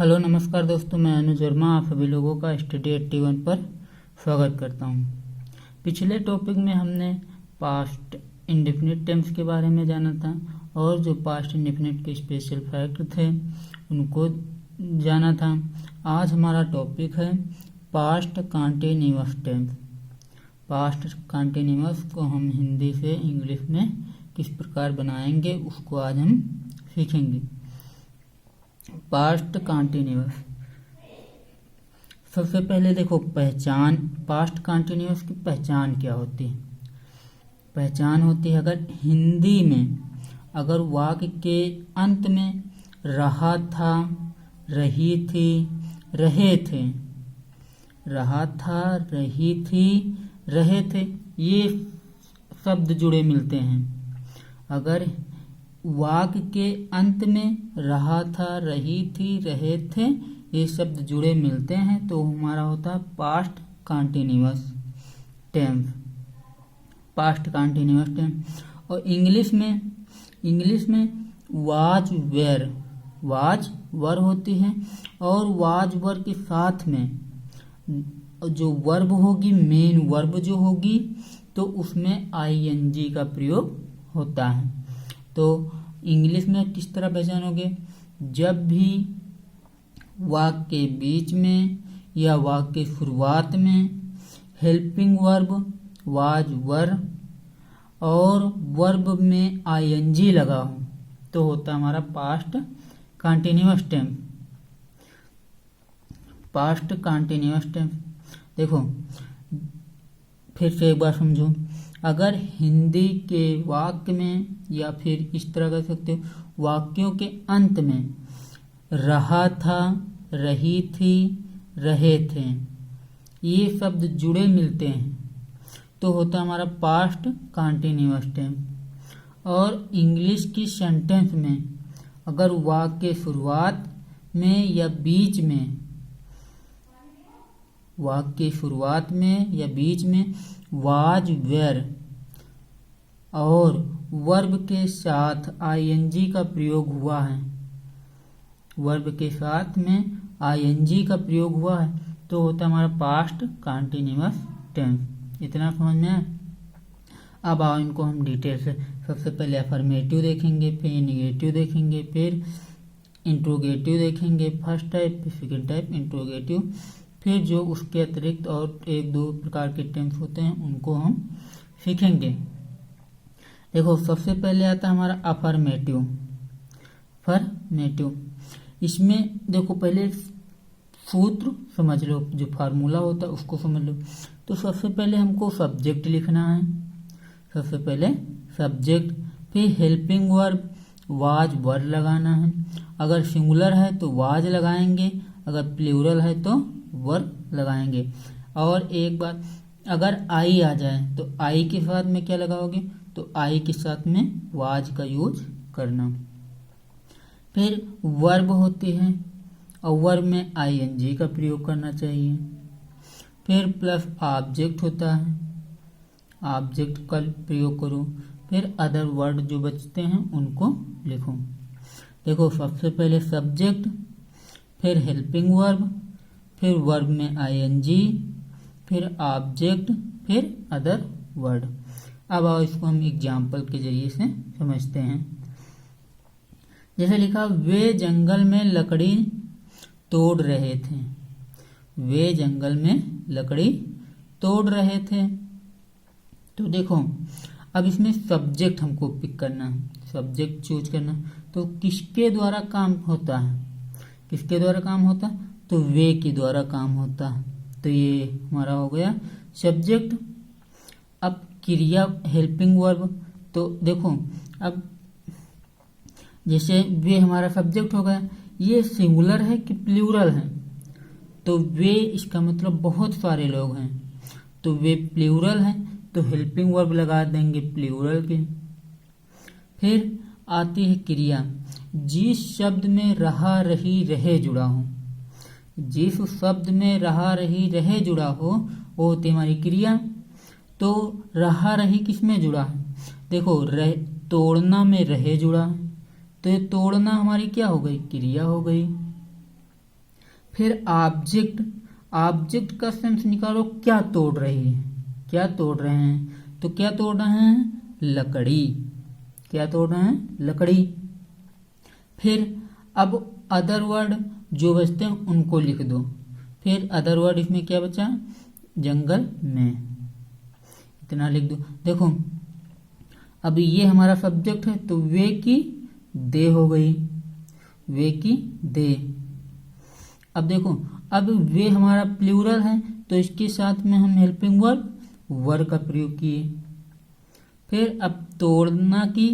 Hello नमस्कार दोस्तों, मैं अनुज वर्मा आप सभी लोगों का स्टडी 81 पर स्वागत करता हूं। पिछले टॉपिक में हमने पास्ट इंडेफिनिट टेंस के बारे में जाना था और जो पास्ट इंडेफिनिट के स्पेशल फैक्ट थे उनको जाना था। आज हमारा टॉपिक है past continuous tense. Past continuous को हम हिंदी से इंग्लिश में किस प्रकार बनाएंगे उसको आज हम सीखेंगे। पास्ट कंटीन्यूअस, सबसे पहले देखो पहचान। पास्ट कंटीन्यूअस की पहचान क्या होती है? पहचान होती है अगर हिंदी में अगर वाक्य के अंत में रहा था, रही थी, रहे थे, रहा था, रही थी, रहे थे, ये शब्द जुड़े मिलते हैं। अगर वाक्य के अंत में रहा था, रही थी, रहे थे, ये शब्द जुड़े मिलते हैं तो हमारा होता है past continuous tense. Past continuous tense. और इंग्लिश में वाज वेयर, वाज वर होती है और वाज वर के साथ में जो वर्ब होगी, मेन वर्ब जो होगी, तो उसमें आईएनजी का प्रयोग होता है। तो इंग्लिश में किस तरह पहचानोगे? जब भी वाक्य के बीच में या वाक्य के शुरुआत में हेल्पिंग वर्ब, वाज वर और वर्ब में आईएनजी लगा हो तो होता हमारा past continuous tense. Past continuous tense. देखो फिर से एक बार समझो। अगर हिंदी के वाक्य में या फिर इस तरह कर सकते हो वाक्यों के अंत में रहा था, रही थी, रहे थे, ये शब्द जुड़े मिलते हैं तो होता हमारा पास्ट कंटीन्यूअस टेंस। और इंग्लिश की सेंटेंस में अगर वाक्य के शुरुआत में या बीच में, वाक्य की शुरुआत में या बीच में वाज वेयर और वर्ब के साथ आईएनजी का प्रयोग हुआ है, वर्ब के साथ में आईएनजी का प्रयोग हुआ है तो होता है हमारा पास्ट कंटीन्यूअस टेंस। इतना समझ में आया? अब आओ इनको हम डिटेल से, सबसे पहले अफर्मेटिव देखेंगे, फिर निगेटिव देखेंगे, फिर इंट्रोगेटिव देखेंगे, फर्स्ट टाइप, फिर सेकेंड टाइप इंट्रोगेटिव, फिर जो उसके अतिरिक्त और एक दो प्रकार के टेंस होते हैं उनको हम सीखेंगे। देखो सबसे पहले आता है हमारा अफर्मेटिव। फॉर्मेटिव, इसमें देखो पहले सूत्र समझ लो, जो फार्मूला होता है उसको समझ लो। तो सबसे पहले हमको सब्जेक्ट लिखना है, सबसे पहले सब्जेक्ट, फिर हेल्पिंग वर्ब वाज वर लगाना है। अगर सिंगुलर है तो वाज लगाएंगे, अगर प्लूरल है तो वर्ब लगाएंगे। और एक बात, अगर आई आ जाए तो आई के साथ में क्या लगाओगे? तो आई के साथ में वाज का यूज करना। फिर वर्ब होती है और वर्ब में आईएनजी का प्रयोग करना चाहिए। फिर प्लस ऑब्जेक्ट होता है, ऑब्जेक्ट का प्रयोग करो। फिर अदर वर्ड जो बचते हैं उनको लिखो। देखो सबसे पहले सब्जेक्ट, फिर हेल्पिंग वर्ब, फिर वर्ब में आईएनजी, फिर ऑब्जेक्ट, फिर अदर वर्ड। अब आओ इसको हम एग्जाम्पल के जरिए से समझते हैं। जैसे लिखा, वे जंगल में लकड़ी तोड़ रहे थे, वे जंगल में लकड़ी तोड़ रहे थे। तो देखो अब इसमें सब्जेक्ट हमको पिक करना है, सब्जेक्ट चूज करना। तो किसके द्वारा काम होता है? किसके द्वारा काम होता है? तो वे के द्वारा काम होता है। तो ये हमारा हो गया सब्जेक्ट। अब क्रिया हेल्पिंग वर्ब, तो देखो अब जैसे वे हमारा सब्जेक्ट हो गया, ये सिंगुलर है कि प्लूरल है? तो वे इसका मतलब बहुत सारे लोग हैं, तो वे प्लूरल है तो हेल्पिंग वर्ब लगा देंगे प्लूरल के। फिर आती है क्रिया, जिस शब्द में रहा, रही, रहे जुड़ा हो, जिस शब्द में रहा, रही, रहे जुड़ा हो वो होती हमारी क्रिया। तो रहा, रही किस में जुड़ा है? देखो तोड़ना में रहे जुड़ा है तो ये तोड़ना हमारी क्या हो गई? क्रिया हो गई। फिर ऑब्जेक्ट, ऑब्जेक्ट का सेंस निकालो, क्या तोड़ रही है, क्या तोड़ रहे हैं, तो क्या तोड़ रहे हैं, लकड़ी, क्या तोड़ रहे हैं, लकड़ी। फिर अब अदर वर्ड जो बचते हैं उनको लिख दो। फिर अदर वर्ड इसमें क्या बचा, जंगल में, इतना लिख दो। देखो अब ये हमारा सब्जेक्ट है तो वे की दे हो गई, वे की दे। अब देखो अब वे हमारा प्लूरल है तो इसके साथ में हम हेल्पिंग वर्ब वर का प्रयोग किए। फिर अब तोड़ना की,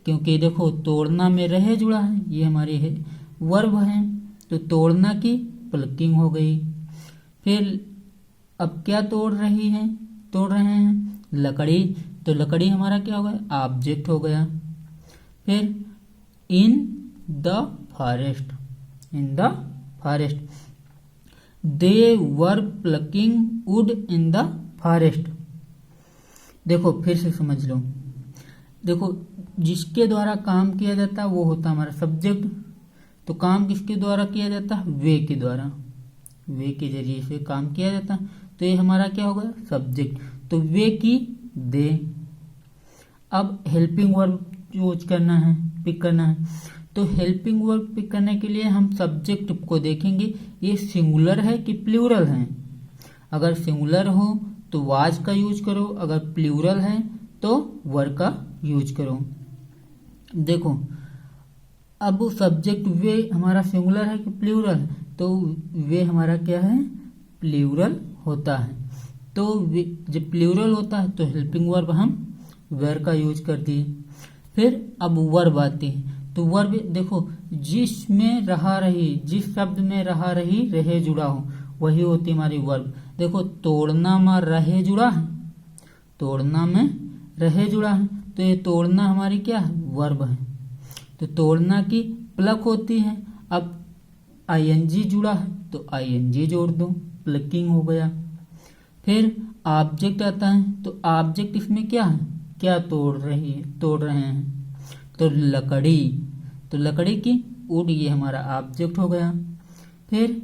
क्योंकि देखो तोड़ना में रहे जुड़ा है, ये हमारे वर्ब है तो तोड़ना की प्लकिंग हो गई। फिर अब क्या तोड़ रही है, तोड़ रहे हैं लकड़ी, तो लकड़ी हमारा क्या हो गया, ऑब्जेक्ट हो गया। फिर in the forest, in the forest, they were plucking would in the forest. देखो फिर से समझ लो, देखो जिसके द्वारा काम किया जाता है वो होता है हमारा सब्जेक्ट, तो काम किसके द्वारा किया जाता है, वे के द्वारा, वे के जरिए से काम किया जाता है, तो ये हमारा क्या होगा, सब्जेक्ट, तो वे की दे। अब हेल्पिंग वर्ब यूज करना है, पिक करना है, तो हेल्पिंग वर्ब पिक करने के लिए हम सब्जेक्ट को देखेंगे ये सिंगुलर है कि प्लूरल है। अगर सिंगुलर हो तो वाज का यूज करो, अगर प्लूरल है तो वर का यूज करो। देखो अब सब्जेक्ट वे हमारा सिंगुलर है कि प्लूरल है, तो वे हमारा क्या है, प्लूरल होता है। तो जब प्लूरल होता है तो हेल्पिंग वर्ब हम वेर का यूज कर दिए। फिर अब वर्ब आती है, तो वर्ब देखो जिसमें रहा रही, जिस शब्द में रहा रही रहे जुड़ा हो वही होती है हमारी वर्ब। देखो तोड़ना में रहे जुड़ा है, तोड़ना में रहे जुड़ा है, तो ये तोड़ना हमारी क्या है, वर्ब है, तो तोड़ना की प्लक होती है। अब आईएनजी जुड़ा है तो आईएनजी जोड़ दो, प्लकिंग हो गया। फिर ऑब्जेक्ट आता है, तो ऑब्जेक्ट इसमें क्या है, क्या तोड़ रही है, तोड़ रहे हैं, तो लकड़ी, तो लकड़ी की वुड, ये हमारा ऑब्जेक्ट हो गया। फिर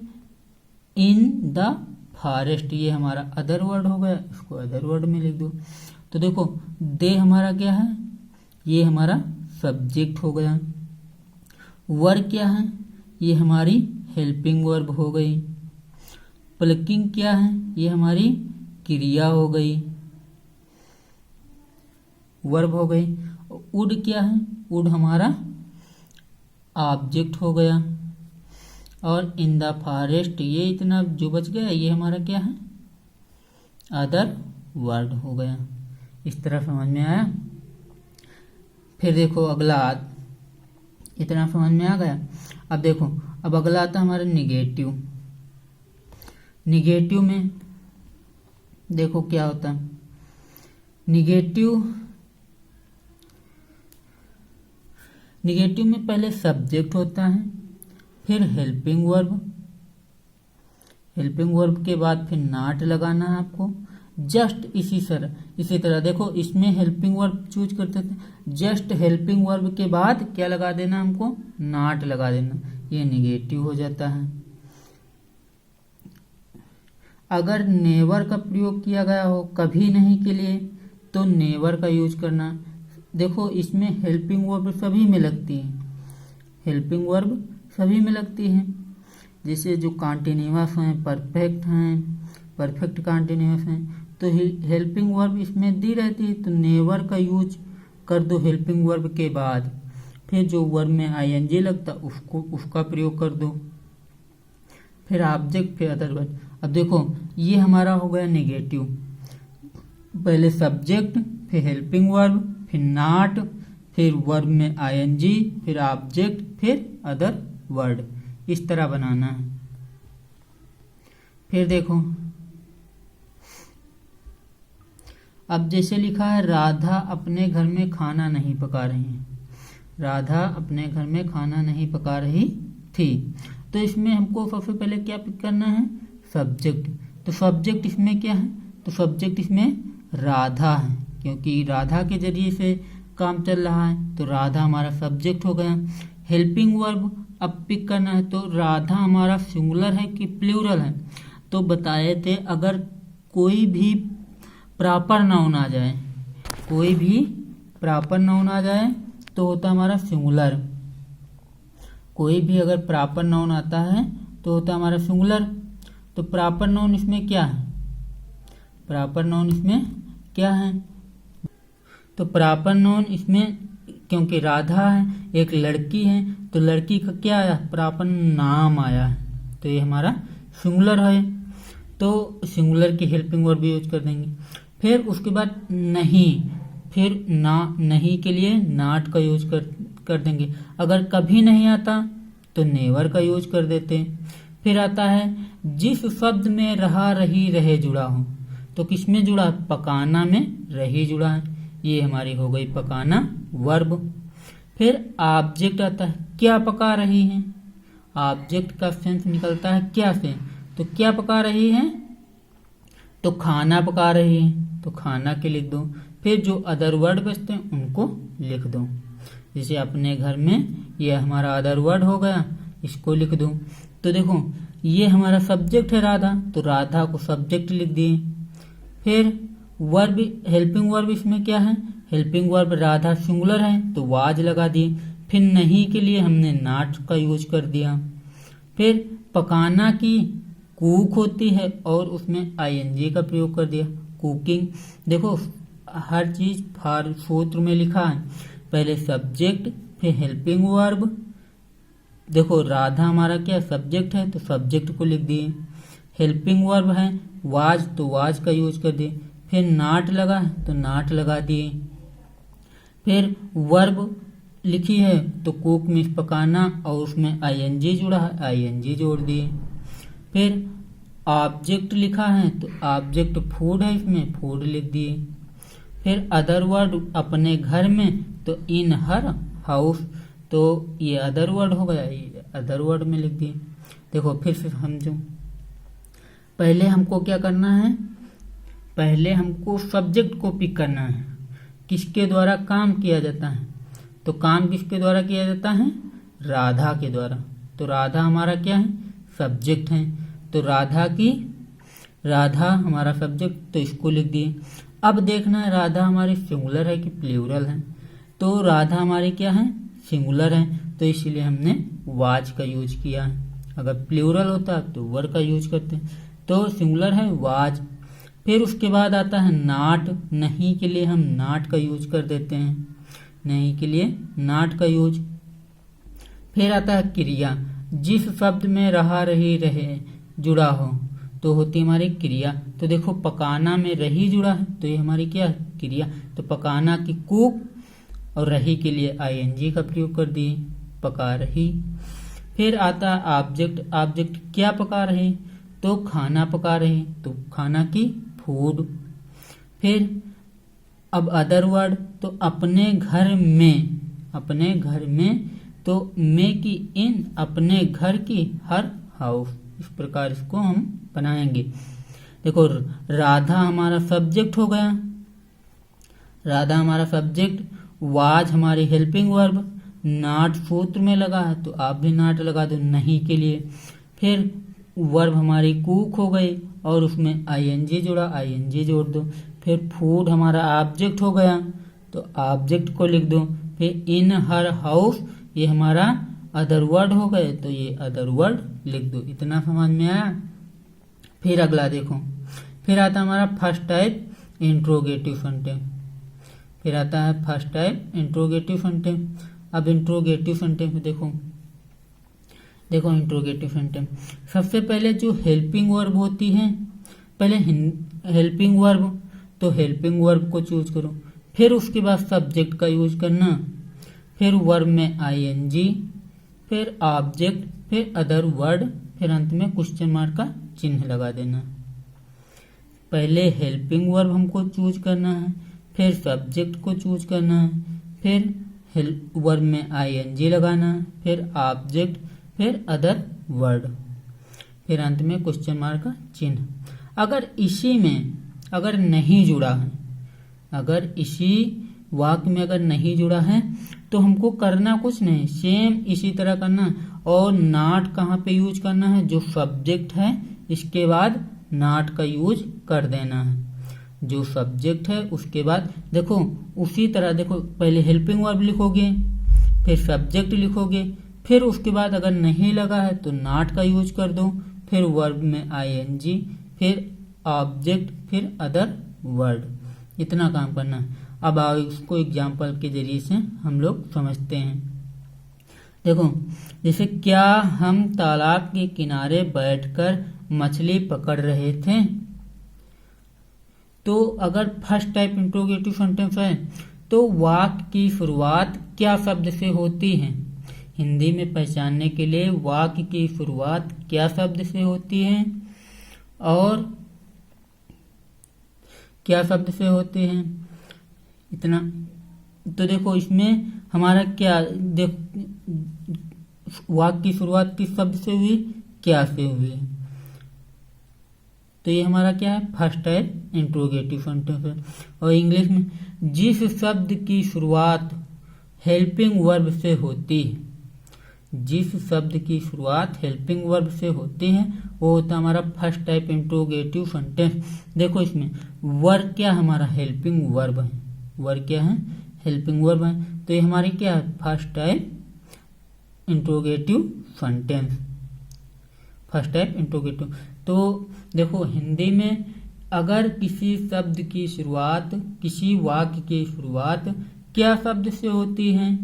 इन द फॉरेस्ट, ये हमारा अदर वर्ड हो गया, इसको अदर वर्ड में लिख दो। तो देखो दे हमारा क्या है, ये हमारा सब्जेक्ट हो गया। वर क्या है, ये हमारी हेल्पिंग वर्ब हो गई। प्लकिंग क्या है, ये हमारी क्रिया हो गई, वर्ब हो गई। वुड क्या है, वुड हमारा ऑब्जेक्ट हो गया। और इन द फॉरेस्ट, ये इतना जो बच गया ये हमारा क्या है, अदर वर्ड हो गया। इस तरह समझ में आया। फिर देखो अगला, इतना समझ में आ गया। अब देखो अब अगला आता है हमारा निगेटिव। निगेटिव में देखो क्या होता है, निगेटिव में पहले सब्जेक्ट होता है, फिर हेल्पिंग वर्ब, हेल्पिंग वर्ब के बाद फिर नॉट लगाना है आपको। जस्ट इसी तरह देखो इसमें हेल्पिंग वर्ब चूज करते थे, जस्ट हेल्पिंग वर्ब के बाद क्या लगा देना हमको, नॉट लगा देना, ये निगेटिव हो जाता है। अगर नेवर का प्रयोग किया गया हो कभी नहीं के लिए तो नेवर का यूज करना। देखो इसमें हेल्पिंग वर्ब सभी में लगती है, हेल्पिंग वर्ब सभी में लगती है, जैसे जो कॉन्टिन्यूअस हैं, परफेक्ट हैं, परफेक्ट कॉन्टिन्यूअस हैं, तो हेल्पिंग वर्ब इसमें दी रहती है, तो नेवर का यूज कर दो हेल्पिंग वर्ब के बाद। फिर जो वर्ब में आईएनजी लगता उसका प्रयोग कर दो। फिर ऑब्जेक्ट, फिर अदर वर्ड। अब देखो ये हमारा हो गया नेगेटिव, पहले सब्जेक्ट, फिर हेल्पिंग वर्ब, फिर नॉट, फिर वर्ब में आईएनजी, फिर ऑब्जेक्ट, फिर अदर वर्ड, इस तरह बनाना है। फिर देखो अब जैसे लिखा है राधा अपने घर में खाना नहीं पका रही है, राधा अपने घर में खाना नहीं पका रही थी, तो इसमें हमको सबसे पहले क्या पिक करना है, सब्जेक्ट। तो सब्जेक्ट इसमें क्या है, तो सब्जेक्ट इसमें राधा है, क्योंकि राधा के जरिए से काम चल रहा है, तो राधा हमारा सब्जेक्ट हो गया। हेल्पिंग वर्ब अब पिक करना है। तो राधा हमारा सिंगुलर है कि प्लूरल है? तो बताए थे अगर कोई भी प्रॉपर नाउन आ जाए, कोई भी प्रॉपर नाउन आ जाए तो होता हमारा सिंगुलर। कोई भी अगर प्रॉपर नाउन आता है तो होता हमारा सिंगुलर। तो प्रॉपर नाउन इसमें क्या है? प्रॉपर नाउन इसमें क्या है? तो प्रॉपर नाउन इसमें, क्योंकि राधा है, एक लड़की है, तो लड़की का क्या आया? प्रॉपर नाम आया है, तो ये हमारा सिंगुलर है। तो सिंगुलर की हेल्पिंग वर्ब भी यूज कर देंगे। फिर उसके बाद नहीं, फिर नहीं के लिए नॉट का यूज कर देंगे। अगर कभी नहीं आता तो नेवर का यूज कर देते। फिर आता है जिस शब्द में रहा रही रहे जुड़ा हो, तो किस में जुड़ा? पकाना में रही जुड़ा है, ये हमारी हो गई पकाना वर्ब। फिर ऑब्जेक्ट आता है, क्या पका रही है? ऑब्जेक्ट का सेंस निकलता है क्या से? तो क्या पका रही है? तो खाना पका रही है, तो खाना के लिख दो। फिर जो अदर वर्ड बचते हैं उनको लिख दो। जैसे अपने घर में, ये हमारा अदर वर्ड हो गया, इसको लिख दो। तो देखो ये हमारा सब्जेक्ट है राधा, तो राधा को सब्जेक्ट लिख दिए। फिर वर्ब, हेल्पिंग वर्ब इसमें क्या है? हेल्पिंग वर्ब राधा सिंगुलर है तो वाज लगा दिए। फिर नहीं के लिए हमने नॉट का यूज कर दिया। फिर पकाना की कुक होती है और उसमें आईएनजी का प्रयोग कर दिया, कुकिंग। देखो हर चीज सूत्र में लिखा है, पहले सब्जेक्ट फिर हेल्पिंग वर्ब। देखो राधा हमारा क्या सब्जेक्ट है तो सब्जेक्ट को लिख दिए। हेल्पिंग वर्ब है वाज, तो वाज का यूज कर दिए। फिर नॉट लगा तो नॉट लगा दिए। फिर वर्ब लिखी है तो कुक में पकाना और उसमें आईएनजी जुड़ा है, आईएनजी जोड़ दिए। फिर ऑब्जेक्ट लिखा है तो ऑब्जेक्ट फूड है, इसमें फूड लिख दिए। फिर अदर वर्ड अपने घर में, तो इन हर हाउस, तो ये अदर वर्ड हो गया, ये अदर वर्ड में लिख दिए। देखो फिर से समझो, पहले हमको क्या करना है? पहले हमको सब्जेक्ट को पिक करना है, किसके द्वारा काम किया जाता है? तो काम किसके द्वारा किया जाता है? राधा के द्वारा। तो राधा हमारा क्या है? सब्जेक्ट है, तो राधा हमारा सब्जेक्ट, तो इसको लिख दिए। अब देखना है राधा हमारी सिंगुलर है कि प्लूरल है। तो राधा हमारी क्या है? सिंगुलर है, तो इसीलिए हमने वाज का यूज किया है। अगर प्लूरल होता तो वर का यूज करते, तो सिंगुलर है वाज। फिर उसके बाद आता है नॉट, नहीं के लिए हम नॉट का यूज कर देते हैं, नहीं के लिए नॉट का यूज। फिर आता है क्रिया, जिस शब्द में रहा रही रहे जुड़ा हो तो होती हमारी क्रिया। तो देखो पकाना में रही जुड़ा है तो ये हमारी क्या है? क्रिया। तो पकाना की कुक और रही के लिए आईएनजी का प्रयोग कर दिए, पका रही। फिर आता है ऑब्जेक्ट, ऑब्जेक्ट क्या पका रहे? तो खाना पका रहे, तो खाना की फूड। फिर अब अदर वर्ड, तो अपने घर में, अपने घर में, तो में की इन, अपने घर की हर हाउस। इस प्रकार इसको हम बनाएंगे। देखो राधा हमारा सब्जेक्ट हो गया, राधा हमारा सब्जेक्ट, वाज हमारी हेल्पिंग वर्ब, नॉट सूत्र में लगा है तो आप भी नॉट लगा दो नहीं के लिए। फिर वर्ब हमारी कुक हो गई और उसमें आईएनजी जुड़ा, आईएनजी जोड़ दो। फिर फूड हमारा ऑब्जेक्ट हो गया तो ऑब्जेक्ट को लिख दो। फिर इन हर हाउस, ये हमारा अदर वर्ड हो गए तो ये अदर वर्ड लिख दो। इतना समझ में आया? फिर अगला देखो, फिर आता हमारा फर्स्ट टाइप इंट्रोगेटिव सेंटेंस। फिर आता है फर्स्ट टाइप इंट्रोगेटिव सेंटेंस। अब इंट्रोगेटिव सेंटेंस में देखो इंट्रोगेटिव सेंटेंस, सबसे पहले जो हेल्पिंग वर्ब होती है, पहले हेल्पिंग वर्ब, तो हेल्पिंग वर्ब को चूज करो। फिर उसके बाद सब्जेक्ट का यूज करना, फिर वर्ब में आईएनजी, फिर ऑब्जेक्ट, फिर अदर वर्ड, फिर अंत में क्वेश्चन मार्क का चिन्ह लगा देना। पहले हेल्पिंग वर्ब हमको चूज करना है, फिर सब्जेक्ट को चूज करना है, फिर वर्ब में आईएनजी लगाना है, फिर ऑब्जेक्ट, फिर अदर वर्ड, फिर अंत में क्वेश्चन मार्क का चिन्ह। अगर इसी में अगर नहीं जुड़ा है, अगर इसी वाक्य में अगर नहीं जुड़ा है तो हमको करना कुछ नहीं, सेम इसी तरह करना और नॉट कहाँ पे यूज करना है, जो सब्जेक्ट है इसके बाद नॉट का यूज कर देना है। जो सब्जेक्ट है उसके बाद देखो उसी तरह देखो पहले हेल्पिंग वर्ब लिखोगे, फिर सब्जेक्ट लिखोगे, फिर उसके बाद अगर नहीं लगा है तो नॉट का यूज कर दो, फिर वर्ब में आईएनजी, फिर ऑब्जेक्ट, फिर अदर वर्ड। इतना काम करना है। अब आओ इसको एग्जाम्पल के जरिए से हम लोग समझते हैं। देखो जैसे क्या हम तालाब के किनारे बैठकर मछली पकड़ रहे थे। तो अगर फर्स्ट टाइप इंट्रोगेटिव सेंटेंस है तो वाक्य की शुरुआत क्या शब्द से होती है। हिंदी में पहचानने के लिए वाक्य की शुरुआत क्या शब्द से होती है और क्या शब्द से होते हैं, इतना। तो देखो इसमें हमारा क्या वाक्य की शुरुआत किस शब्द से हुई, क्या से हुई। तो ये हमारा क्या है, फर्स्ट टाइप इंट्रोगेटिव सेंटेंस है। और इंग्लिश में जिस शब्द की शुरुआत हेल्पिंग वर्ब से होती है, जिस शब्द की शुरुआत हेल्पिंग वर्ब से होती है वो होता है हमारा फर्स्ट टाइप इंट्रोगेटिव सेंटेंस। देखो इसमें वर्ब क्या हमारा हेल्पिंग वर्ब है, वर्ब क्या है हेल्पिंग वर्ब है। तो ये हमारी क्या है first type interrogative sentence, first type interrogative. तो देखो हिंदी में अगर किसी शब्द की शुरुआत, किसी वाक्य की शुरुआत क्या शब्द से होती है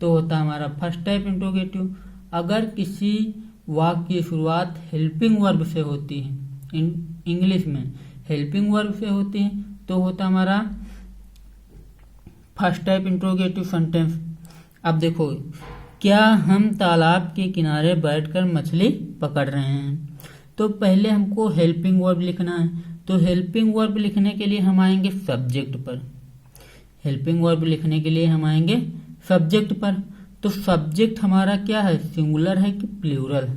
तो होता है हमारा फर्स्ट टाइप इंट्रोगेटिव। अगर किसी वाक्य की शुरुआत हेल्पिंग वर्ब से होती है, इंग्लिश में हेल्पिंग वर्ब से होती है तो होता हमारा फर्स्ट टाइप इंट्रोगेटिव सेंटेंस। अब देखो क्या हम तालाब के किनारे बैठकर मछली पकड़ रहे हैं। तो पहले हमको हेल्पिंग वर्ब लिखना है। तो हेल्पिंग वर्ब लिखने के लिए हम आएंगे सब्जेक्ट पर। हेल्पिंग वर्ब लिखने के लिए हम आएंगे सब्जेक्ट पर। तो सब्जेक्ट हमारा क्या है, सिंगुलर है कि प्लूरल है।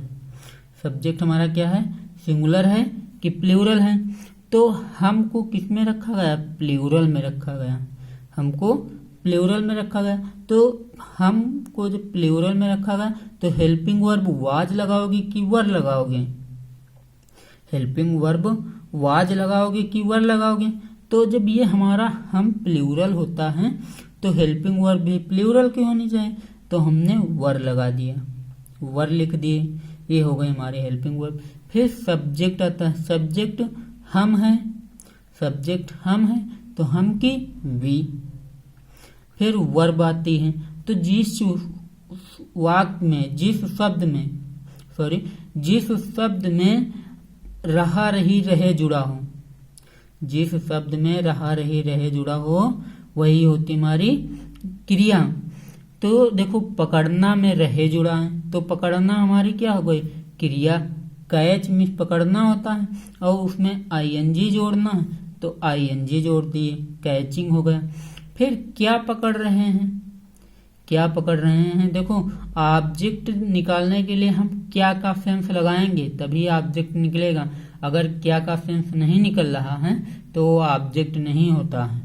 सब्जेक्ट हमारा क्या है, सिंगुलर है कि प्लूरल है। तो हमको किस में रखा गया, प्लूरल में रखा गया, हमको प्लूरल में रखा गया। तो हमको जो प्लूरल में रखा गया तो हेल्पिंग वर्ब वाज लगाओगे कि वर लगाओगे, हेल्पिंग वर्ब वाज लगाओगे कि वर लगाओगे। तो जब ये हमारा हम प्लूरल होता है तो हेल्पिंग वर्ब भी प्लूरल की होनी चाहिए, तो हमने वर लगा दिया, वर लिख दिए। ये हो गए हमारे हेल्पिंग वर्ब। फिर सब्जेक्ट आता है, सब्जेक्ट हम है, सब्जेक्ट हम है तो हम की वी। फिर वर्ब आती है। तो जिस वाक्य में, जिस शब्द में रहा रही रहे जुड़ा हो, जिस शब्द में रहा रही रहे जुड़ा हो वही होती हमारी क्रिया। तो देखो पकड़ना में रहे जुड़ा है तो पकड़ना हमारी क्या हो गई क्रिया। कैच में पकड़ना होता है और उसमें आईएनजी जोड़ना है तो आईएनजी जोड़ दिए, कैचिंग हो गया। फिर क्या पकड़ रहे हैं, क्या पकड़ रहे हैं। देखो ऑब्जेक्ट निकालने के लिए हम क्या का सेंस लगाएंगे तभी ऑब्जेक्ट निकलेगा। अगर क्या का सेंस नहीं निकल रहा है तो वो ऑब्जेक्ट नहीं होता है।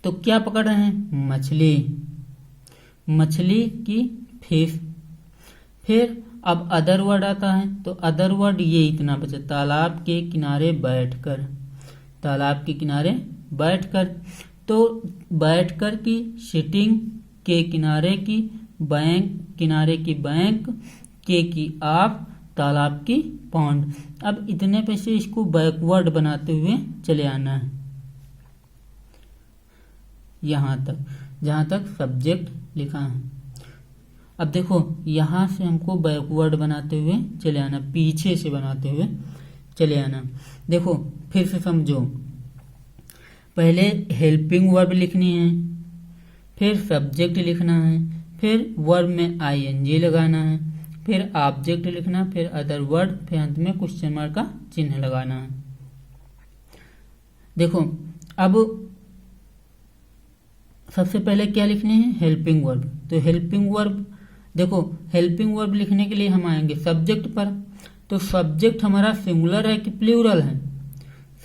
तो क्या पकड़ रहे हैं, मछली, मछली की फिश। फिर अब अदर वर्ड आता है। तो अदर वर्ड ये इतना बचा, तालाब के किनारे बैठकर, तालाब के किनारे बैठकर। तो बैठकर की सिटिंग, के किनारे की, बैंक किनारे की बैंक, के की आप, तालाब की पॉन्ड। अब इतने पे से इसको बैकवर्ड बनाते हुए चले आना है यहां तक, जहां तक सब्जेक्ट लिखा है। अब देखो यहां से हमको बैकवर्ड बनाते हुए चले आना, पीछे से बनाते हुए चले आना। देखो फिर से समझो, पहले हेल्पिंग वर्ब लिखनी है, फिर सब्जेक्ट लिखना है, फिर वर्ब में आईएनजी लगाना है, फिर ऑब्जेक्ट लिखना, फिर अदर वर्ड, फिर अंत में क्वेश्चन मार्क का चिन्ह लगाना है। देखो अब सबसे पहले क्या लिखने हैं, हेल्पिंग वर्ब। तो हेल्पिंग वर्ब, देखो हेल्पिंग वर्ब लिखने के लिए हम आएंगे सब्जेक्ट पर। तो सब्जेक्ट हमारा सिंगुलर है कि प्लूरल है,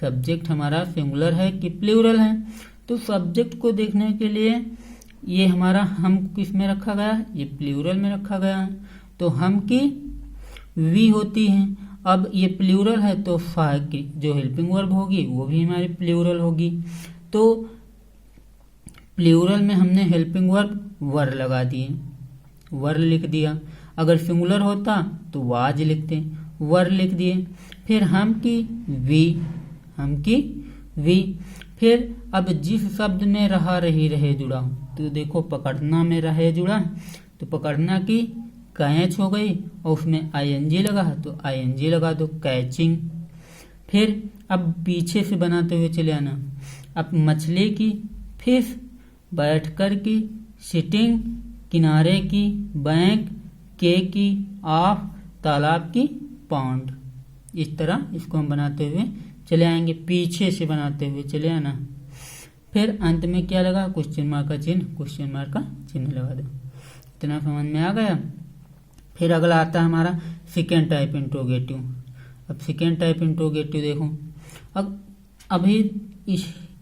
सब्जेक्ट हमारा सिंगुलर है कि प्लूरल है। तो सब्जेक्ट को देखने के लिए ये हमारा हम किस में रखा गया है, ये प्लूरल में रखा गया है। तो हम की वी होती है। अब ये प्लूरल है तो फा की जो हेल्पिंग वर्ब होगी वो भी हमारी प्लूरल होगी। तो प्लूरल में हमने हेल्पिंग वर्ब वर लगा दिए, वर लिख दिया। अगर सिंगुलर होता तो वाज लिखते, वर लिख दिए। फिर हम की वी। फिर अब जिस शब्द में रहा रही रहे जुड़ा, तो देखो पकड़ना में रहे जुड़ा, तो पकड़ना की कैच हो गई और उसमें आईएनजी लगा तो आईएनजी लगा दो, कैचिंग। फिर अब पीछे से बनाते हुए चले आना। अब मछली की फिश, बैठकर की सिटिंग, किनारे की बैंक, के की ऑफ, तालाब की पॉन्ड। इस तरह इसको हम बनाते हुए चले आएंगे, पीछे से बनाते हुए चले आना। फिर अंत में क्या लगा, क्वेश्चन मार्क का चिन्ह लगा दो। इतना समझ में आ गया। फिर अगला आता है हमारा सेकेंड टाइप इंट्रोगेटिव। अब सेकेंड टाइप इंट्रोगेटिव देखो, अब अभी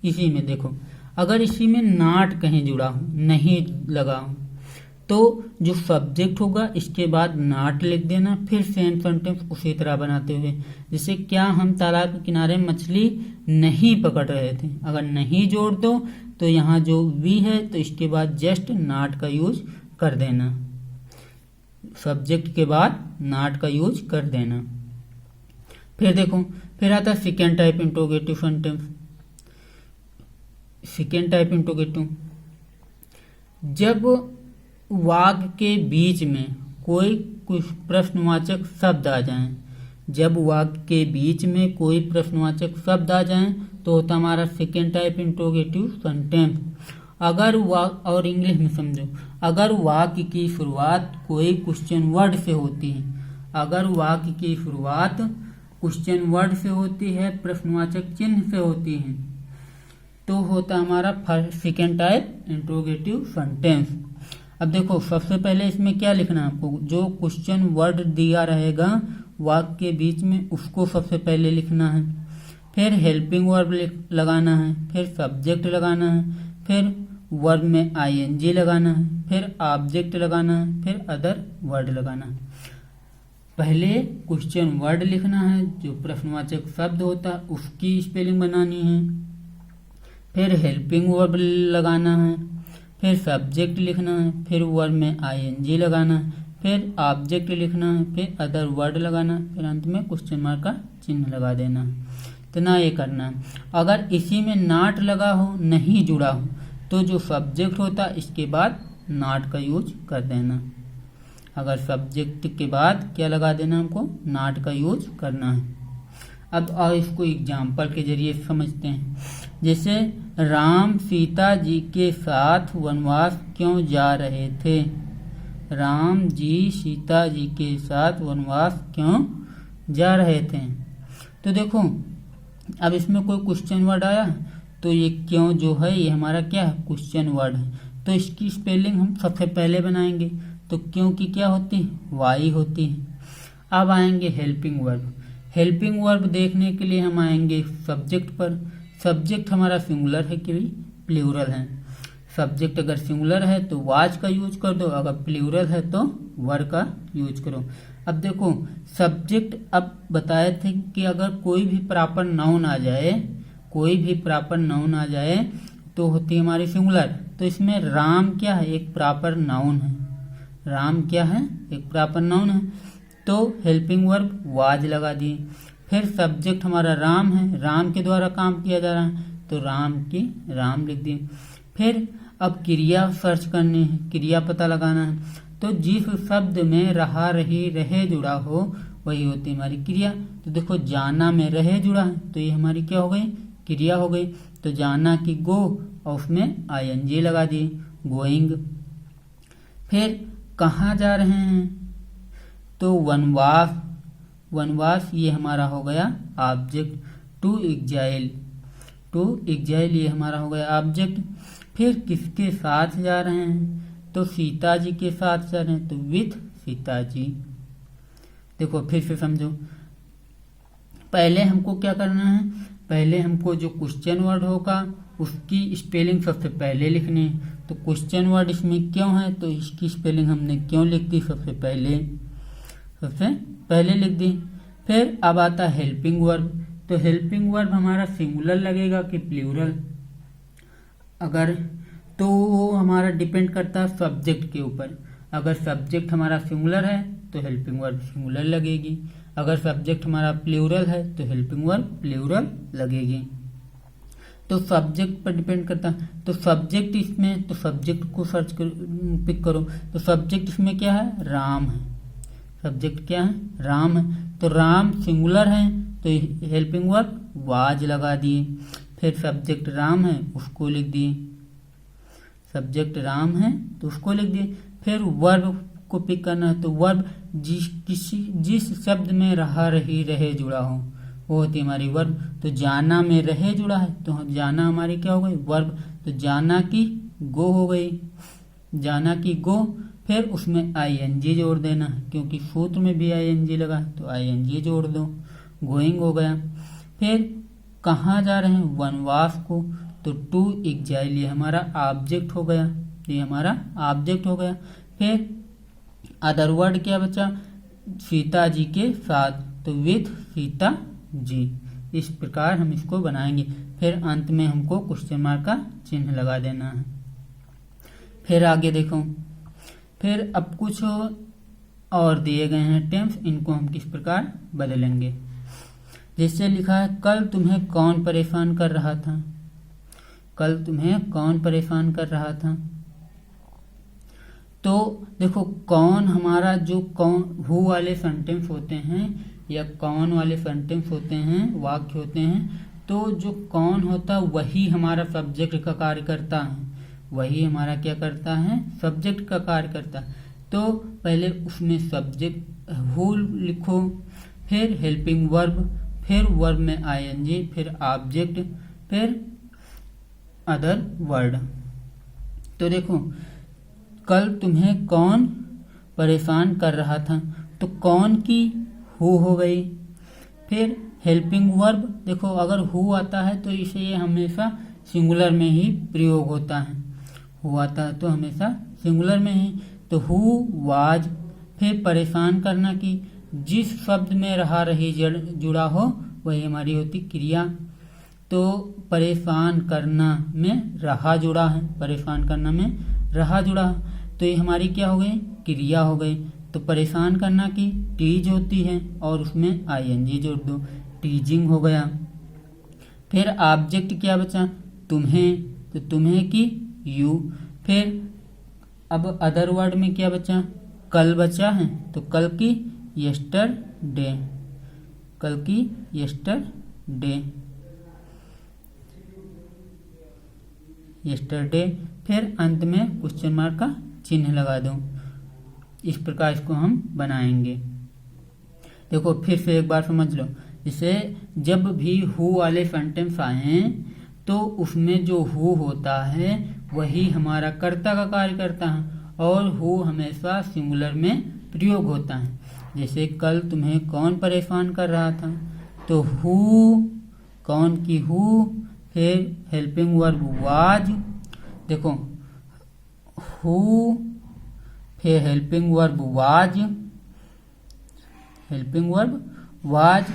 इसी में देखो, अगर इसी में नॉट कहीं जुड़ा हो, नहीं लगा हो, तो जो सब्जेक्ट होगा इसके बाद नॉट लिख देना। फिर सेम सेंटेंस उसी तरह बनाते हुए, जैसे क्या हम तालाब के किनारे मछली नहीं पकड़ रहे थे, अगर नहीं जोड़ दो तो यहाँ जो वी है तो इसके बाद जस्ट नॉट का यूज कर देना, सब्जेक्ट के बाद नॉट का यूज कर देना। फिर देखो, फिर आता है second type interrogative sentence. Second type interrogative, जब वाक्य के बीच में कोई कुछ प्रश्नवाचक शब्द आ जाएं, जब वाक्य के बीच में कोई प्रश्नवाचक शब्द आ जाएं तो होता हमारा सेकेंड टाइप इंट्रोगेटिव सेंटेंस। अगर और इंग्लिश में समझो, अगर वाक्य की शुरुआत कोई क्वेश्चन वर्ड से होती है, अगर वाक्य की शुरुआत क्वेश्चन वर्ड से होती है, प्रश्नवाचक चिन्ह से होती है, तो होता हमारा सेकेंड टाइप इंट्रोगेटिव सेंटेंस। अब देखो, सबसे पहले इसमें क्या लिखना है आपको, जो क्वेश्चन वर्ड दिया रहेगा वाक्य के बीच में उसको सबसे पहले लिखना है। फिर हेल्पिंग वर्ब लगाना है, फिर सब्जेक्ट लगाना है, फिर वर्ब में आईएनजी लगाना है, फिर ऑब्जेक्ट लगाना है, फिर अदर वर्ड लगाना है। पहले क्वेश्चन वर्ड लिखना है, जो प्रश्नवाचक शब्द होता है उसकी स्पेलिंग बनानी है, फिर हेल्पिंग वर्ब लगाना है, फिर सब्जेक्ट लिखना है, फिर वर्ब में आईएनजी लगाना है, फिर ऑब्जेक्ट लिखना है, फिर अदर वर्ड लगाना है, फिर अंत में क्वेश्चन मार्क का चिन्ह लगा देना है। इतना ये करना है। अगर इसी में नॉट लगा हो, नहीं जुड़ा हो, तो जो सब्जेक्ट होता है इसके बाद नॉट का यूज कर देना। अगर सब्जेक्ट के बाद क्या लगा देना, हमको नॉट का यूज करना है। अब और इसको एग्जाम्पल के जरिए समझते हैं। जैसे राम सीता जी के साथ वनवास क्यों जा रहे थे, राम जी सीता जी के साथ वनवास क्यों जा रहे थे। तो देखो, अब इसमें कोई क्वेश्चन वर्ड आया तो ये क्यों जो है ये हमारा क्या है, क्वेश्चन वर्ड है, तो इसकी स्पेलिंग हम सबसे पहले बनाएंगे। तो क्यों की क्या होती है, वाई होती है। अब आएंगे हेल्पिंग वर्ब। हेल्पिंग वर्ब देखने के लिए हम आएंगे सब्जेक्ट पर। सब्जेक्ट हमारा सिंगुलर है कि प्लूरल है। सब्जेक्ट अगर सिंगुलर है तो वाज का यूज कर दो, अगर प्लूरल है तो वर का यूज करो। अब देखो, सब्जेक्ट अब बताए थे कि अगर कोई भी प्रॉपर नाउन आ जाए, कोई भी प्रॉपर नाउन आ जाए तो होती है हमारी सिंगुलर। तो इसमें राम क्या है, एक प्रॉपर नाउन है। राम क्या है, एक प्रॉपर नाउन है, तो हेल्पिंग वर्ब वाज लगा दिए। फिर सब्जेक्ट हमारा राम है, राम के द्वारा काम किया जा रहा है तो राम लिख दिए। फिर अब क्रिया सर्च करनी है, क्रिया पता लगाना है, तो जिस शब्द में रहा रही रहे जुड़ा हो वही होती है हमारी क्रिया। तो देखो, जाना में रहे जुड़ा है तो ये हमारी क्या हो गई, क्रिया हो गई। तो जाना की गो और उसमें आईएनजी लगा दिए, गोइंग। फिर कहाँ जा रहे हैं, तो वनवास, वनवास ये हमारा हो गया ऑब्जेक्ट। टू एग्जाइल ये हमारा हो गया ऑब्जेक्ट। फिर किसके साथ जा रहे हैं, तो सीता जी के साथ जा रहे हैं तो विथ सीता जी। देखो फिर से समझो, पहले हमको क्या करना है, पहले हमको जो क्वेश्चन वर्ड होगा उसकी स्पेलिंग सबसे पहले लिखनी है। तो क्वेश्चन वर्ड इसमें क्यों है, तो इसकी स्पेलिंग हमने क्यों लिख दी, सबसे पहले लिख दी। फिर अब आता है हेल्पिंग वर्ब। तो हेल्पिंग वर्ब हमारा सिंगुलर लगेगा कि प्लूरल, अगर तो वो हमारा डिपेंड करता है सब्जेक्ट के ऊपर। अगर सब्जेक्ट हमारा सिंगुलर है तो हेल्पिंग वर्ब सिंगुलर लगेगी, अगर सब्जेक्ट हमारा प्लूरल है तो हेल्पिंग वर्ब प्लूरल लगेगी। तो सब्जेक्ट पर डिपेंड करता है। तो सब्जेक्ट इसमें, तो सब्जेक्ट को पिक करो। तो सब्जेक्ट इसमें क्या है, राम है। सब्जेक्ट क्या है, राम है। तो राम सिंगुलर है तो हेल्पिंग वर्ब वाज लगा दिए। फिर सब्जेक्ट राम है उसको लिख दिए, सब्जेक्ट राम है तो उसको लिख दिए। फिर वर्ब को पिक करना है। तो वर्ब जिस शब्द में रहा रही रहे जुड़ा हो वो होती है हमारी वर्ब। तो जाना में रहे जुड़ा है तो जाना हमारी क्या हो गई, वर्ब। तो जाना की गो हो गई, जाना की गो। फिर उसमें आईएनजी जोड़ देना है क्योंकि सूत्र में भी आईएनजी लगा है तो आईएनजी जोड़ दो, गोइंग हो गया। फिर कहाँ जा रहे हैं, वनवास को। तो टू एग्जाइल ये हमारा ऑब्जेक्ट हो गया, ये हमारा ऑब्जेक्ट हो गया। फिर अदर वर्ड क्या बचा, सीता जी के साथ, तो विथ सीता जी। इस प्रकार हम इसको बनाएंगे। फिर अंत में हमको क्वेश्चन मार्क का चिन्ह लगा देना है। फिर आगे देखो, फिर अब कुछ और दिए गए हैं टेम्स, इनको हम किस प्रकार बदलेंगे। जैसे लिखा है, कल तुम्हें कौन परेशान कर रहा था, कल तुम्हें कौन परेशान कर रहा था। तो देखो कौन हमारा जो कौन हु वाले सेंटेंस होते हैं या कौन वाले सेंटेंस होते हैं, वाक्य होते हैं, तो जो कौन होता है वही हमारा सब्जेक्ट का कार्य करता है, वही हमारा क्या करता है, सब्जेक्ट का कार्य करता है। तो पहले उसमें सब्जेक्ट हु लिखो, फिर हेल्पिंग वर्ब, फिर वर्ब में आईएनजी, फिर ऑब्जेक्ट, फिर अदर वर्ड। तो देखो कल तुम्हें कौन परेशान कर रहा था, तो कौन की हु हो गई। फिर हेल्पिंग वर्ब, देखो अगर हु आता है तो इसे ये हमेशा सिंगुलर में ही प्रयोग होता है, हु आता है तो हमेशा सिंगुलर में ही। तो हु वाज। फिर परेशान करना की, जिस शब्द में रहा रही जुड़ा हो वही हमारी होती क्रिया। तो परेशान करना में रहा जुड़ा है, परेशान करना में रहा जुड़ा है, तो ये हमारी क्या हो गई, क्रिया हो गई। तो परेशान करना की टीज होती है और उसमें आईएनजी जोड़ दो, टीजिंग हो गया। फिर ऑब्जेक्ट क्या बचा, तुम्हें, तो तुम्हें की यू। फिर अब अदर वर्ड में क्या बचा, कल बचा है, तो कल की यस्टरडे, कल की यस्टरडे, यस्टरडे। फिर अंत में क्वेश्चन मार्क का चिन्ह लगा दो। इस प्रकार इसको हम बनाएंगे। देखो फिर से एक बार समझ लो, जैसे जब भी हु वाले सेंटेंस आए तो उसमें जो हु होता है वही हमारा कर्ता का कार्य करता है और हु हमेशा सिंगुलर में प्रयोग होता है। जैसे कल तुम्हें कौन परेशान कर रहा था, तो हु, कौन की हु, फिर हेल्पिंग वर्ब वाज, देखो हु, फिर helping verb was, helping verb was,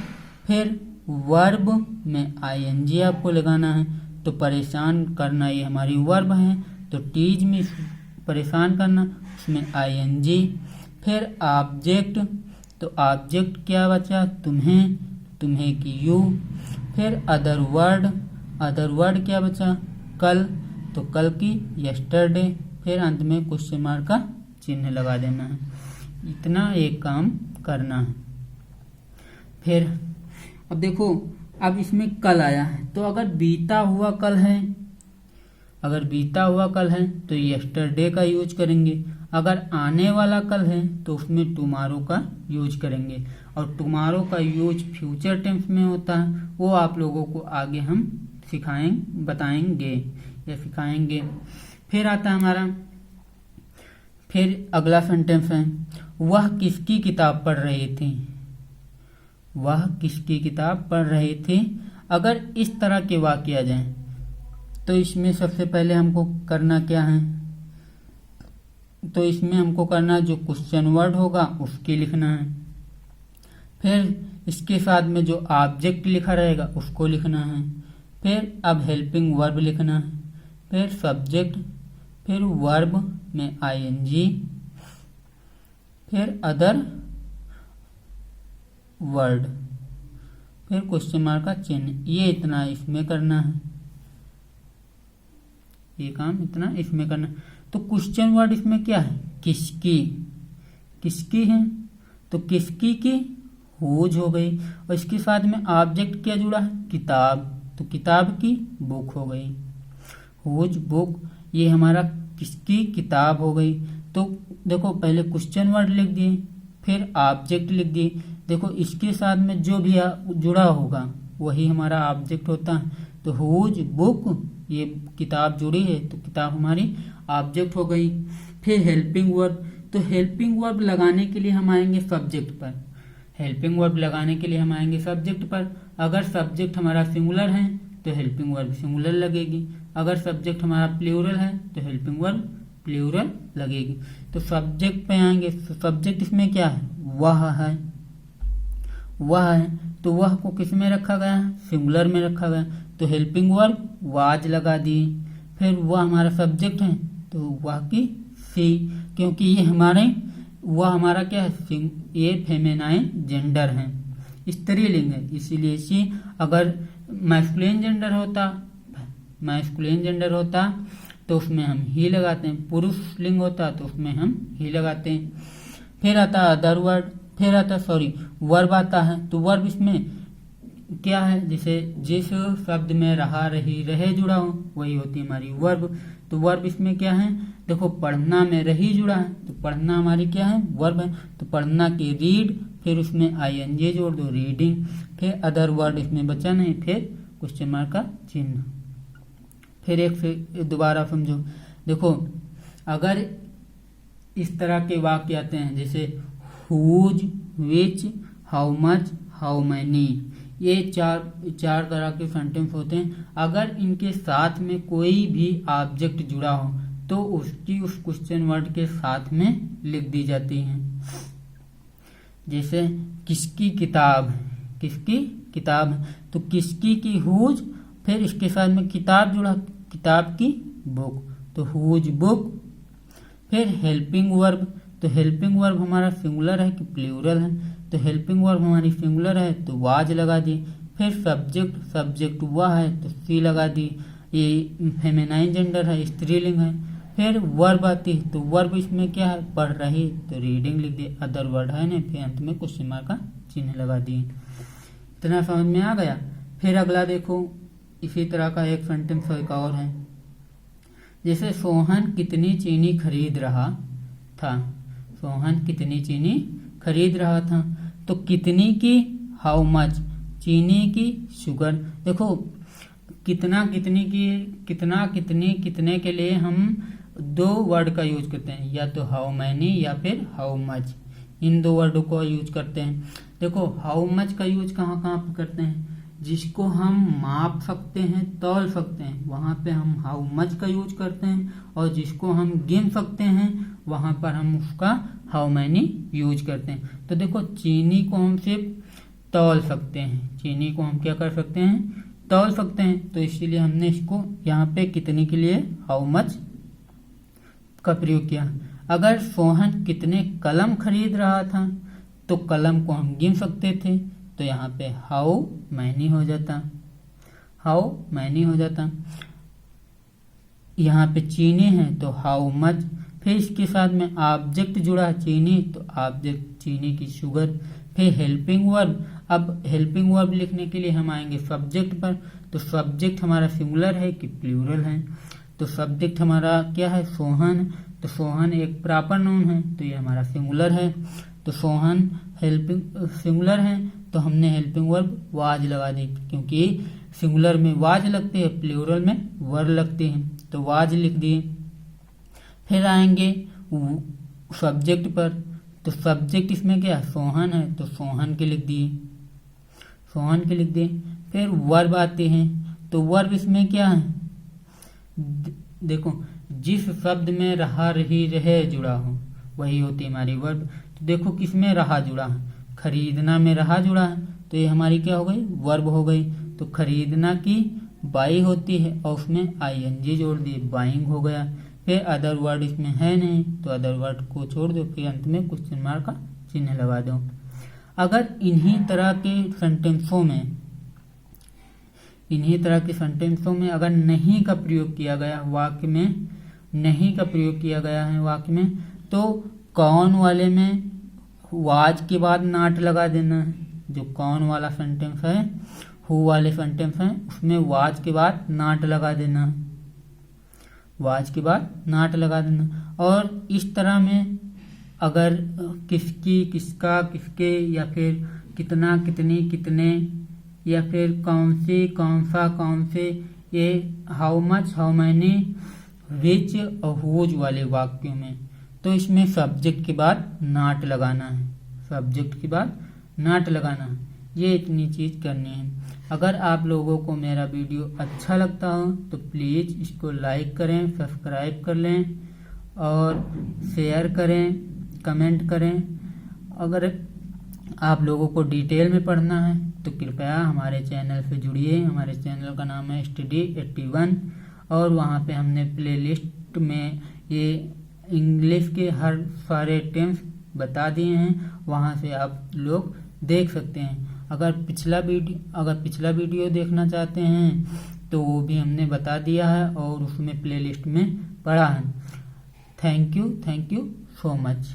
फिर वर्ब में आईएनजी आपको लगाना है। तो परेशान करना ये हमारी वर्ब है, तो टीज में परेशान करना उसमें आईएनजी। फिर ऑब्जेक्ट, तो ऑब्जेक्ट क्या बचा, तुम्हें, तुम्हें की यू। फिर अदर वर्ड, अदर वर्ड क्या बचा, कल, तो कल की यस्टरडे। फिर अंत में क्वेश्चन मार्क का चिन्ह लगा देना है। इतना एक काम करना है। फिर अब देखो, अब इसमें कल आया है, तो अगर बीता हुआ कल है, अगर बीता हुआ कल है तो यस्टरडे का यूज करेंगे। अगर आने वाला कल है तो उसमें टुमारो का यूज करेंगे। और टुमारो का यूज फ्यूचर टेंस में होता है, वो आप लोगों को आगे हम सिखाएंगे, बताएंगे या सिखाएंगे। फिर आता है हमारा, फिर अगला सेंटेंस है, वह किसकी किताब पढ़ रही थी, वह किसकी किताब पढ़ रही थी। अगर इस तरह के वाक्य आ जाए तो इसमें सबसे पहले हमको करना क्या है, तो इसमें हमको करना जो क्वेश्चन वर्ड होगा उसके लिखना है, फिर इसके साथ में जो ऑब्जेक्ट लिखा रहेगा उसको लिखना है, फिर अब हेल्पिंग वर्ब लिखना है, फिर सब्जेक्ट, फिर वर्ब में आईएनजी, फिर अदर वर्ड, फिर क्वेश्चन मार्क का चिन्ह। ये इतना इसमें करना है, ये काम इतना इसमें करना है। तो क्वेश्चन वर्ड इसमें क्या है, किसकी, किसकी है, तो किसकी की हुज हो गई, और इसके साथ में ऑब्जेक्ट क्या जुड़ा है, किताब, तो किताब की बुक हो गई, हुज बुक, ये हमारा किसकी किताब हो गई। तो देखो पहले क्वेश्चन वर्ड लिख दिए, फिर ऑब्जेक्ट लिख दिए, देखो इसके साथ में जो भी जुड़ा होगा वही हमारा ऑब्जेक्ट होता है। तो हुज बुक, ये किताब जुड़ी है तो किताब हमारी ऑब्जेक्ट हो गई। फिर हेल्पिंग वर्ब, तो हेल्पिंग वर्ब लगाने के लिए हम आएंगे सब्जेक्ट पर, हेल्पिंग वर्ब लगाने के लिए हम आएंगे सब्जेक्ट पर। अगर सब्जेक्ट हमारा सिंगुलर है तो हेल्पिंग वर्ब सिंगुलर लगेगी, अगर सब्जेक्ट हमारा प्लूरल है तो हेल्पिंग वर्ब प्लूरल लगेगी। तो सब्जेक्ट पे आएंगे, तो सब्जेक्ट इसमें क्या है, वह है, वह है, तो वह को किस में रखा गया है, सिंगुलर में रखा गया, तो हेल्पिंग वर्ब वाज लगा दिए। फिर वह हमारा सब्जेक्ट है तो वह की सी, क्योंकि ये हमारे वह हमारा क्या है, ये फेमेनाइन जेंडर है, स्त्रीलिंग है, इसीलिए सी। अगर मैस्कुलिन जेंडर होता, मैस्कुलिन जेंडर होता तो उसमें हम ही लगाते हैं, पुरुष लिंग होता तो उसमें हम ही लगाते हैं। फिर आता अदर वर्ड, फिर आता वर्ब आता है, तो वर्ब इसमें क्या है, जैसे जिस शब्द में रहा रही रहे जुड़ा हो वही होती है हमारी वर्ब। तो वर्ब इसमें क्या है, देखो पढ़ना में रही जुड़ा है तो पढ़ना हमारी क्या है, वर्ब है, तो पढ़ना की रीड, फिर उसमें आईएनजी जोड़ दो, रीडिंग, फिर अदर वर्ड इसमें बचा नहीं, फिर क्वेश्चन मार्क का चिन्ह। फिर एक से दोबारा समझो, देखो अगर इस तरह के वाक्य आते हैं जैसे whose, which, how much, how many, ये चार तरह के सेंटेंस होते हैं। अगर इनके साथ में कोई भी ऑब्जेक्ट जुड़ा हो तो उसकी उस क्वेश्चन वर्ड के साथ में लिख दी जाती है। जैसे किसकी किताब, किसकी किताब, तो किसकी की हुज, फिर इसके साथ में किताब जुड़ा, किताब की बुक, तो हुज बुक। फिर हेल्पिंग वर्ब, तो हेल्पिंग वर्ब हमारा सिंगुलर है कि प्लूरल है, तो हेल्पिंग वर्ब हमारी सिंगुलर है तो वाज लगा दी। फिर सब्जेक्ट, सब्जेक्ट वह है तो सी लगा दी, ये फेमेनाइन जेंडर है, स्त्रीलिंग है। फिर वर्ब आती है तो वर्ब इसमें क्या है, पढ़ रही तो रीडिंग लिख दी, अदर वर्ड है ना, फिर अंत में क्वेश्चन मार्क का चिन्ह लगा दिए। इतना समझ में आ गया। फिर अगला देखो, इसी तरह का एक सेंटेंस एक और है, जैसे सोहन कितनी चीनी खरीद रहा था, सोहन कितनी चीनी खरीद रहा था, तो कितनी की हाउ मच, चीनी की शुगर। देखो कितना कितनी की, कितना कितनी कितने के लिए हम दो वर्ड का यूज करते हैं, या तो हाउ मैनी या फिर हाउ मच, इन दो वर्डों को यूज करते हैं। देखो हाउ मच का यूज कहाँ कहाँ पे करते हैं, जिसको हम माप सकते हैं, तौल सकते हैं, वहां पे हम हाउ मच का यूज करते हैं, और जिसको हम गिन सकते हैं वहां पर हम उसका हाउ मैनी यूज करते हैं। तो देखो चीनी को हम सिर्फ तौल सकते हैं, चीनी को हम क्या कर सकते हैं, तौल सकते हैं, तो इसीलिए हमने इसको यहाँ पे कितने के लिए हाउ मच का प्रयोग किया। अगर सोहन कितने कलम खरीद रहा था तो कलम को हम गिन सकते थे, तो यहाँ पे हाउ मैनी हो जाता, हाउ मैनी हो जाता। यहाँ पे चीनी है तो हाउ मच, फिर इसके साथ में ऑब्जेक्ट जुड़ा है चीनी, तो ऑब्जेक्ट चीनी की शुगर। फिर हेल्पिंग वर्ब, अब हेल्पिंग वर्ब लिखने के लिए हम आएंगे सब्जेक्ट पर, तो सब्जेक्ट हमारा सिंगुलर है कि प्लूरल है, तो सब्जेक्ट हमारा क्या है, सोहन, तो सोहन एक प्रॉपर नाउन है तो ये हमारा सिंगुलर है, तो सोहन हेल्पिंग सिंगुलर है तो हमने हेल्पिंग वर्ब वाज लगा दी, क्योंकि सिंगुलर में वाज लगते हैं, प्लूरल में वर लगते हैं, तो वाज लिख दिए। फिर आएंगे सब्जेक्ट पर, तो सब्जेक्ट इसमें क्या है, सोहन है तो सोहन के लिख दिए, सोहन के लिख दिए। फिर वर्ब आते हैं, तो वर्ब इसमें क्या है, देखो जिस शब्द में रहा, रही, रहे जुड़ा हो वही होती है हमारी वर्ब। तो देखो किसमें रहा जुड़ा है, खरीदना में रहा जुड़ा है, तो ये हमारी क्या हो गई, वर्ब हो गई। तो खरीदना की बाई होती है और उसमें ing जोड़ दिए, बाइंग हो गया। फिर अदर वर्ड इसमें है नहीं तो अदर वर्ड को छोड़ दो, फिर अंत में क्वेश्चन मार्क का चिन्ह लगा दो। अगर इन्हीं तरह के सेंटेंसों में अगर नहीं का प्रयोग किया गया वाक्य में, नहीं का प्रयोग किया गया है वाक्य में, तो कौन वाले में वाज के बाद नाट लगा देना है। जो कौन वाला सेंटेंस है, हु वाले सेंटेंस है, उसमें वाज के बाद नाट लगा देना, वाज के बाद नाट लगा देना। और इस तरह में अगर किसकी, किसका, किसके, या फिर कितना, कितनी, कितने, या फिर कौन सी, कौन सा, कौन से, ये हाउ मच, हाउ मैनी, विच और हुज वाले वाक्यों में, तो इसमें सब्जेक्ट के बाद नाट लगाना है, सब्जेक्ट के बाद नाट लगाना है। ये इतनी चीज करनी है। अगर आप लोगों को मेरा वीडियो अच्छा लगता हो तो प्लीज़ इसको लाइक करें, सब्सक्राइब कर लें और शेयर करें, कमेंट करें। अगर आप लोगों को डिटेल में पढ़ना है तो कृपया हमारे चैनल से जुड़िए। हमारे चैनल का नाम है स्टडी 81 और वहाँ पे हमने प्लेलिस्ट में ये इंग्लिश के हर सारे टेंस बता दिए हैं, वहाँ से आप लोग देख सकते हैं। अगर पिछला वीडियो देखना चाहते हैं तो वो भी हमने बता दिया है और उसमें प्लेलिस्ट में पड़ा है। Thank you so much.